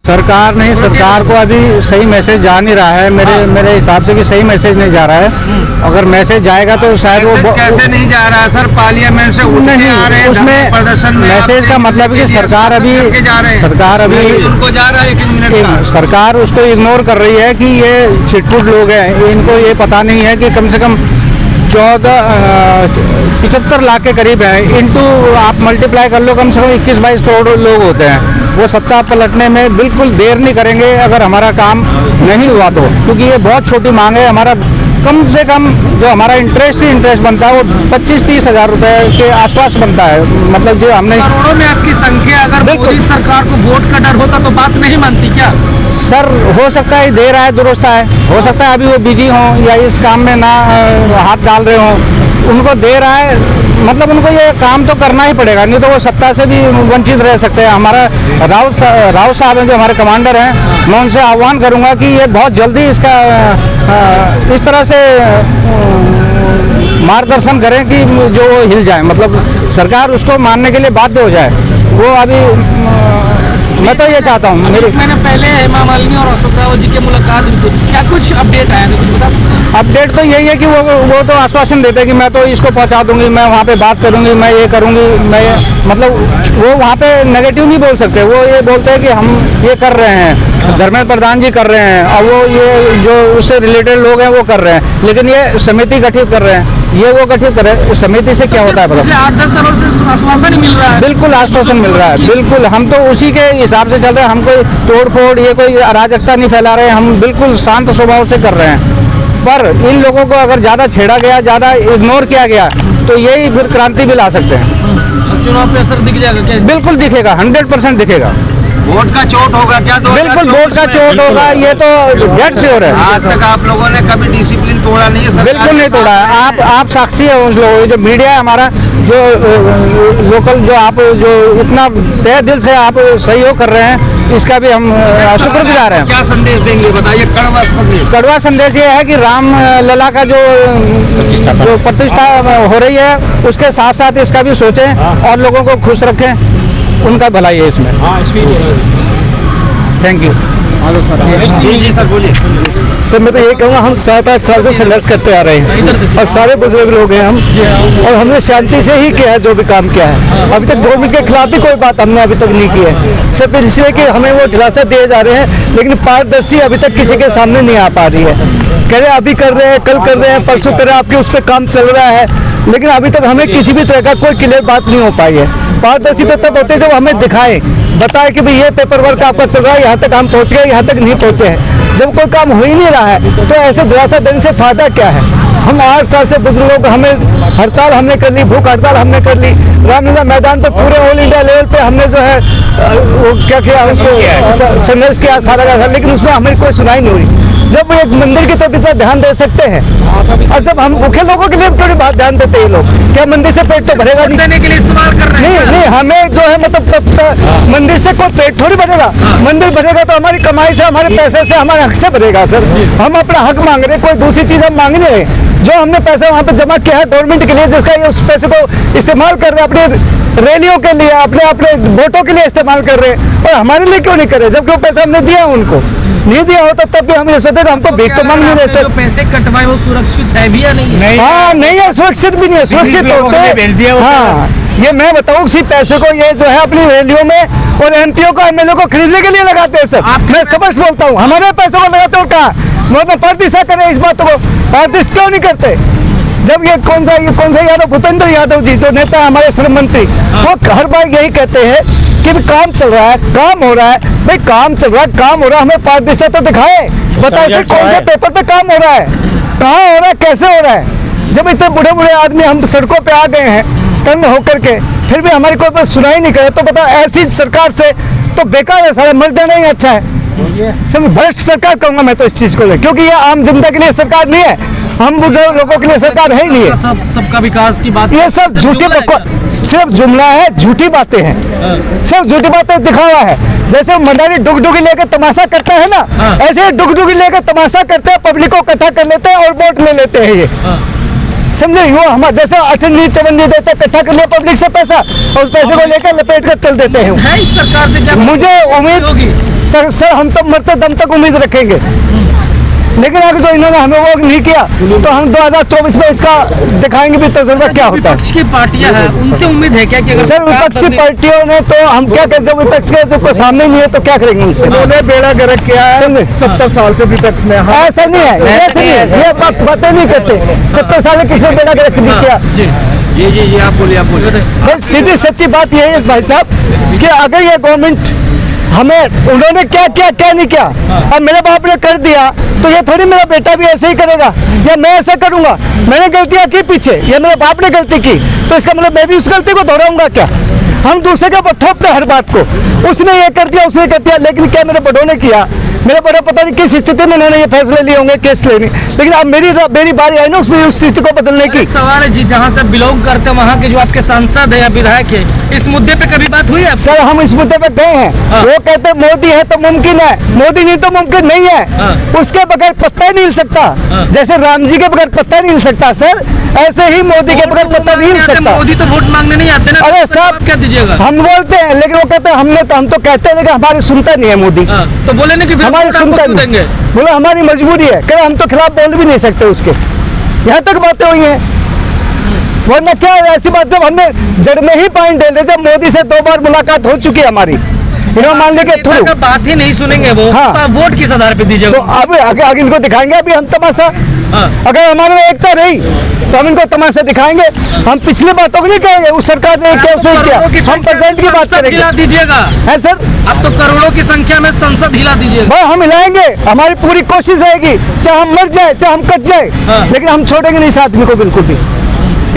सरकार नहीं, सरकार को अभी सही मैसेज जा नहीं रहा है। मेरे हिसाब से कि सही मैसेज नहीं जा रहा है। अगर मैसेज जाएगा तो शायद वो कैसे नहीं जा रहा है सर? पार्लियामेंट से नहीं, आ रहे हैं उसमें प्रदर्शन में मैसेज का मतलब है कि सरकार अभी उनको जा रहा है 1 मिनट का। सरकार उसको इग्नोर कर रही है कि ये छिटपुट लोग हैं। इनको ये पता नहीं है कि कम से कम 75 लाख के करीब है। इनटू आप मल्टीप्लाई कर लो, कम से कम 21-22 करोड़ लोग होते हैं। वो सत्ता पलटने में बिल्कुल देर नहीं करेंगे अगर हमारा काम नहीं हुआ तो, क्योंकि ये बहुत छोटी मांग है। हमारा कम से कम जो हमारा इंटरेस्ट बनता है वो 25-30 हज़ार रुपए के आसपास बनता है। मतलब जो हमने करोड़ों में आपकी संख्या, अगर मोदी सरकार को वोट का डर होता तो बात नहीं मानती क्या? सर हो सकता है देर आए दुरुस्त आए, हो सकता है अभी वो बिजी हों या इस काम में ना हाथ डाल रहे हों। उनको देर आए, मतलब उनको ये काम तो करना ही पड़ेगा, नहीं तो वो सत्ता से भी वंचित रह सकते हैं। हमारा राउत साहब हैं जो हमारे कमांडर हैं, मैं उनसे आह्वान करूंगा कि ये बहुत जल्दी इसका इस तरह से मार्गदर्शन करें कि जो वो हिल जाए, मतलब सरकार उसको मानने के लिए बाध्य हो जाए। वो अभी मैं तो ये चाहता हूँ। मैंने पहले हेमा मालिनी और अशोक रावत जी की मुलाकात भी, क्या कुछ अपडेट आया है, कुछ बता सकते हैं? अपडेट तो यही है कि वो तो आश्वासन देते हैं कि मैं तो इसको पहुंचा दूंगी, मैं वहाँ पे बात करूंगी, मैं ये करूंगी, मैं मतलब वो वहाँ पे नेगेटिव नहीं बोल सकते। वो ये बोलते हैं कि हम ये कर रहे हैं, धर्मेंद्र प्रधान जी कर रहे हैं, और वो ये जो उससे रिलेटेड लोग हैं वो कर रहे हैं, लेकिन ये समिति गठित कर रहे हैं, ये वो गठित कर रहे हैं। समिति से क्या होता है पिछले 8-10 सालों से आश्वासन ही मिल रहा है। बिल्कुल आश्वासन मिल रहा है, बिल्कुल। हम तो उसी के हिसाब से चल रहे हैं। हम कोई तोड़ फोड़, ये कोई अराजकता नहीं फैला रहे हैं, हम बिल्कुल शांत स्वभाव से कर रहे हैं। पर इन लोगों को अगर ज़्यादा छेड़ा गया, ज़्यादा इग्नोर किया गया, तो यही फिर क्रांति भी ला सकते हैं। चुनाव पे असर दिख जाएगा क्या? बिल्कुल दिखेगा, 100% दिखेगा। वोट का चोट होगा क्या? बिल्कुल वोट का चोट होगा, ये तो डेट श्योर है। आज तक आप लोगों ने कभी डिसिप्लिन तोड़ा नहीं है? बिल्कुल नहीं तोड़ा है। आप साक्षी है उस लोगों, जो मीडिया है हमारा, जो लोकल, जो आप जो इतना तहे दिल से आप सहयोग कर रहे हैं, इसका भी हम शुक्रगुजार हैं। क्या संदेश देंगे बताइए? कड़वा संदेश ये है कि राम लला का जो प्रतिष्ठा हो रही है, उसके साथ साथ इसका भी सोचें और लोगों को खुश रखें, उनका भलाई है इसमें। Thank you. जी सर बोलिए। सर मैं तो ये कहूँगा, हम 7-8 साल से संघर्ष करते आ रहे हैं और सारे बुजुर्ग लोग हैं हम, और हमने शांति से ही किया है जो भी काम किया है। अभी तक गवर्नमेंट के खिलाफ भी कोई बात हमने अभी तक नहीं की है। सिर्फ इसलिए कि हमें वो दिलासा दिए जा रहे हैं, लेकिन पारदर्शी अभी तक किसी के सामने नहीं आ पा रही है। कह रहे अभी कर रहे हैं, कल कर रहे हैं, परसों कर रहे हैं, आपके उस पर काम चल रहा है, लेकिन अभी तक हमें किसी भी तरह का कोई क्लियर बात नहीं हो पाई है। पारदर्शी तो तब होते जब हमें दिखाए, बताए कि भाई ये पेपर वर्क आपका चल रहा है, यहाँ तक हम पहुँच गए, यहाँ तक नहीं पहुँचे हैं। जब कोई काम हो ही नहीं रहा है तो ऐसे दिलासा देने से फायदा क्या है? हम 8 साल से बुजुर्गों को, हमें हड़ताल हमने कर ली, भूख हड़ताल हमने कर ली, रामलीला मैदान पर पूरे ऑल इंडिया लेवल पे हमने जो है वो क्या किया, उसको संघर्ष किया सारा का, लेकिन उसमें हमें कोई सुनाई नहीं हुई। जब एक मंदिर की तरफ इतना ध्यान दे सकते हैं, और जब हम भूखे लोगों के लिए थोड़ी बात ध्यान देते हैं लोग, क्या मंदिर से पेट तो भरेगा नहीं? देने के लिए इस्तेमाल कर रहे हैं? नहीं, हमें जो है मतलब मंदिर से कोई पेट थोड़ी भरेगा। मंदिर भरेगा तो हमारी कमाई से, हमारे पैसे से, हमारे हक से भरेगा सर। हम अपना हक मांग रहे हैं, कोई दूसरी चीज हम मांग नहीं रहे। जो हमने पैसा वहाँ पे जमा किया है गवर्नमेंट के लिए, जिसका ये उस पैसे को इस्तेमाल कर रहे हैं अपने रैलियों के लिए, अपने वोटों के लिए इस्तेमाल कर रहे हैं, और हमारे लिए क्यों नहीं कर रहे? जबकि वो पैसा हमने दिया उनको, नहीं दिया होता तब भी हम ये सोचते हमको भीख तो मांग नहीं रहे सर। पैसे कटवाए वो सुरक्षित है भी या नहीं? हाँ नहीं है, सुरक्षित भी नहीं है, सुरक्षित होते। हाँ ये मैं बताऊँ, उसी पैसे को ये जो है अपनी रैलियों में और एमपीओ को, एमएलए को खरीदने के लिए लगाते हैं सर। मैं समझ बोलता हूँ, हमारे पैसों को लगाते हो कहा? मतलब पारदर्शिता करें इस बात को, पारदर्शी क्यों नहीं करते? जब ये कौन सा यादव, भूपेंद्र यादव जी जो नेता है हमारे श्रम मंत्री, वो हर बार यही कहते हैं कि काम चल रहा है, काम हो रहा है। भाई काम चल रहा है, काम हो रहा है, हमें पारदर्शिता तो दिखाए, बताइए सर कौन से पेपर पे काम हो रहा है, कहाँ हो रहा है, कैसे हो रहा है? जब इतने बूढ़े बूढ़े आदमी हम सड़कों पे आ गए हैं तंग होकर के, फिर भी हमारी कोई बात सुनाई नहीं करे, तो बता ऐसी सरकार से तो बेकार है सारा, मर जाना ही अच्छा है। सब भ्रष्ट सरकार कहूँगा मैं तो इस चीज को, क्योंकि ये आम जनता के लिए सरकार नहीं है, हम बूढ़े लोगों के लिए सरकार है ही नहीं है। सबका विकास की बात, ये सब झूठी, सिर्फ जुमला है, झूठी बातें हैं, सिर्फ झूठी बातें दिखावा है। जैसे मंडारी डुगडुगी लेकर तमाशा करता है ना, ऐसे डुगडुगी लेकर तमाशा करते हैं, पब्लिक को इकट्ठा कर लेते हैं और वोट ले लेते हैं। ये समझे, वो हम जैसे 8 देते, इकट्ठा कर लिया पब्लिक से पैसा, और उस पैसे को लेकर लपेट कर चल देते हैं। है इस सरकार से क्या मुझे उम्मीद सर हम तो मरते दम तक उम्मीद रखेंगे, लेकिन अगर जो इन्होंने हमें वो नहीं किया तो हम 2024 में इसका दिखाएंगे भी तजुर्बा क्या होता है। विपक्ष की पार्टियां हैं, उनसे उम्मीद है क्या कि अगर सर विपक्षी पार्टियों ने तो हम क्या करें, जब विपक्ष के जो सामने नहीं है तो क्या करेंगे उनसे। उन्होंने बेड़ा गर्क किया है 70 साल से विपक्ष ने। ऐसा नहीं है, ये बातें नहीं करते। 70 साल में किसने बेड़ा गर्क नहीं किया। जी आप बोलिए बस सीधी सच्ची बात यही है भाई साहब कि अगर ये गवर्नमेंट हमें उन्होंने क्या किया क्या नहीं किया, अब मेरे बाप ने कर दिया तो ये थोड़ी मेरा बेटा भी ऐसे ही करेगा या मैं ऐसा करूंगा। मैंने गलतियां की पीछे, या मेरे बाप ने गलती की तो इसका मतलब मैं भी उस गलती को दोहराऊंगा क्या। हम दूसरे के ऊपर थोपते हर बात को, उसने ये कर दिया उसने कर दिया, लेकिन क्या मेरे बड़ों ने किया। मेरे बड़े पता नहीं किस स्थिति में उन्होंने ये फैसले लिए होंगे केस लेने, लेकिन अब मेरी बारी आई ना उसमें उस स्थिति को बदलने की। एक सवाल है जी, जहां से बिलोंग करते हैं वहां के जो आपके सांसद है या विधायक है, इस मुद्दे पे कभी बात हुई है? सर हम इस मुद्दे पे गए हैं, वो कहते हैं मोदी है तो मुमकिन है, मोदी नहीं तो मुमकिन नहीं है। उसके बगैर पत्ता ही नहीं हिल सकता, जैसे राम जी के बगैर पत्ता नहीं हिल सकता सर, ऐसे ही मोदी के बगैर पत्ता नहीं हिल सकता। मोदी तो वोट मांगने नहीं आते ना। अरे साहब क्या दीजिएगा? हम बोलते हैं लेकिन वो कहते हैं हम तो कहते हैं लेकिन हमारी सुनता नहीं है मोदी। तो बोले नहीं कि फिर हमारी वोट आपको सुनता क्यों नहीं, देंगे? बोला हमारी मजबूरी है, कह हम तो खिलाफ बोल भी नहीं सकते उसके। यहाँ तक बातें हुई हैं, वरना क्या ऐसी बात जब हमने जड़ में ही पानी डाल दिया, जब मोदी से 2 बार मुलाकात हो चुकी है हमारी बिना मानने के थ्रू, अगर बात ही नहीं सुनेंगे वो, हाँ। तो आप वोट किस आधार पे तो दीजिएगा? अब आगे इनको दिखाएंगे अभी हम तमाशा। अगर हमारे में एकता रही तो हम इनको तमाशा दिखाएंगे। हम पिछली बातों को नहीं कहेंगे उस सरकार ने क्या उसने किया, हम प्रेजेंट की बात करेंगे। हिला दीजिएगा है सर, अब तो करोड़ों की संख्या में संसद हिला दीजिएगा। भाई हम हिलाएंगे, हमारी पूरी कोशिश रहेगी, चाहे हम मर जाए चाहे हम कट जाए, लेकिन हम छोड़ेंगे नहीं इस आदमी को बिल्कुल भी,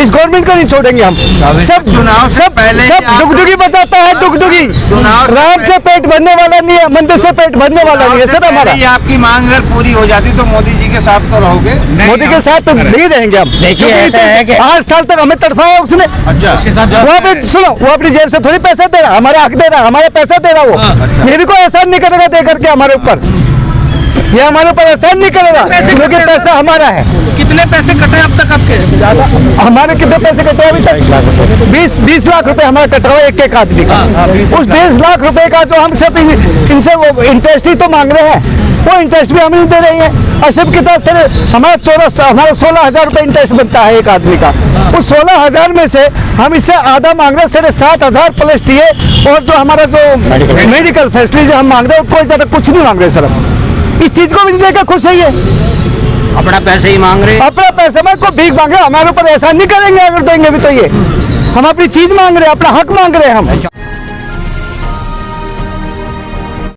इस गवर्नमेंट को नहीं छोड़ेंगे हम। सब चुनाव से पहले सब दुगदुगी बजाता है, दुगदुगी। चुनाव राम से पेट भरने वाला नहीं है, मंदिर से पेट भरने वाला नहीं है सर हमारा। ये आपकी मांग अगर पूरी हो जाती तो मोदी जी के साथ तो रहोगे? मोदी के साथ तो नहीं रहेंगे हम। देखिए, ऐसा है कि 8 साल तक हमें तड़पाया उसने। अच्छा, वो अपने सुनो, वो अपनी जेब से थोड़ी पैसा दे रहा, हमारा हक दे रहा, हमारे पैसा दे रहा वो। ये भी कोई एहसान नहीं करेगा दे करके हमारे ऊपर, ये हमारे ऊपर एहसान नहीं करेगा क्योंकि पैसा हमारा है। कितने पैसे कटे अब तक आपके? हमारे कितने पैसे कटे अभी तक? 20 लाख रुपए हमारा कटा हुआ एक आदमी का। उस 20 लाख रुपए का जो हम सब इनसे वो इंटरेस्ट ही तो मांग रहे हैं, वो इंटरेस्ट भी हम नहीं दे रहे हैं। अशब की तरह से हमारा 16,000 रुपए इंटरेस्ट बनता है एक आदमी का। उस 16,000 में से हम इससे आधा मांग रहे हैं, 7,500 प्लस टीए और जो हमारा जो मेडिकल फैसिलिटी हम मांग रहे हैं कोई ज्यादा कुछ नहीं मांग रहे सर। हम इस चीज को भी नहीं देखा खुश है, ये अपना पैसे ही मांग रहे। अपना पैसा में को भीख मांगे, हमारे ऊपर ऐसा नहीं करेंगे अगर देंगे भी तो। ये हम अपनी चीज मांग रहे हैं, अपना हक मांग रहे हैं हम।